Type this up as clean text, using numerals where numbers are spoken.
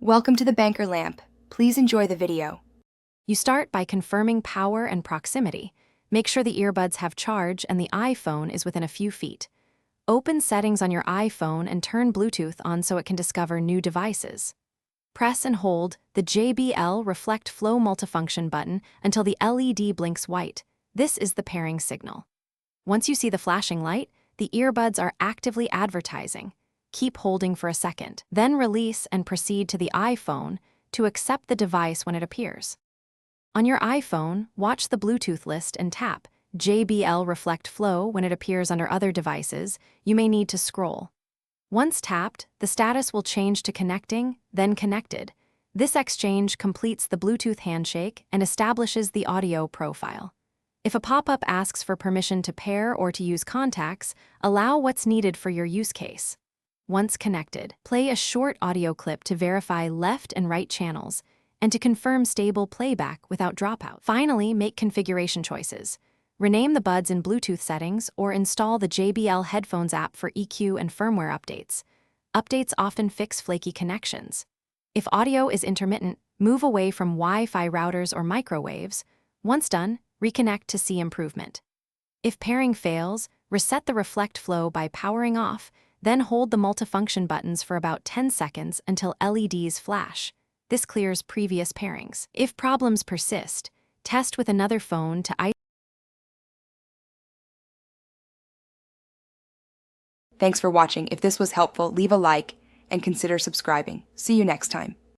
Welcome to the Banker Lamp. Please enjoy the video. You start by confirming power and proximity. Make sure the earbuds have charge and the iPhone is within a few feet. Open settings on your iPhone and turn Bluetooth on so it can discover new devices. Press and hold the JBL Reflect Flow multifunction button until the LED blinks white. This is the pairing signal. Once you see the flashing light, the earbuds are actively advertising. Keep holding for a second, then release and proceed to the iPhone to accept the device when it appears. On your iPhone, watch the Bluetooth list and tap JBL Reflect Flow when it appears under other devices. You may need to scroll. Once tapped, the status will change to connecting, then connected. This exchange completes the Bluetooth handshake and establishes the audio profile. If a pop-up asks for permission to pair or to use contacts, allow what's needed for your use case. Once connected, play a short audio clip to verify left and right channels and to confirm stable playback without dropout. Finally, make configuration choices. Rename the buds in Bluetooth settings or install the JBL Headphones app for EQ and firmware updates. Updates often fix flaky connections. If audio is intermittent, move away from Wi-Fi routers or microwaves. Once done, reconnect to see improvement. If pairing fails, reset the Reflect Flow by powering off, then hold the multifunction buttons for about 10 seconds until LEDs flash. This clears previous pairings. If problems persist, test with another phone to Thanks for watching. If this was helpful, leave a like and consider subscribing. See you next time.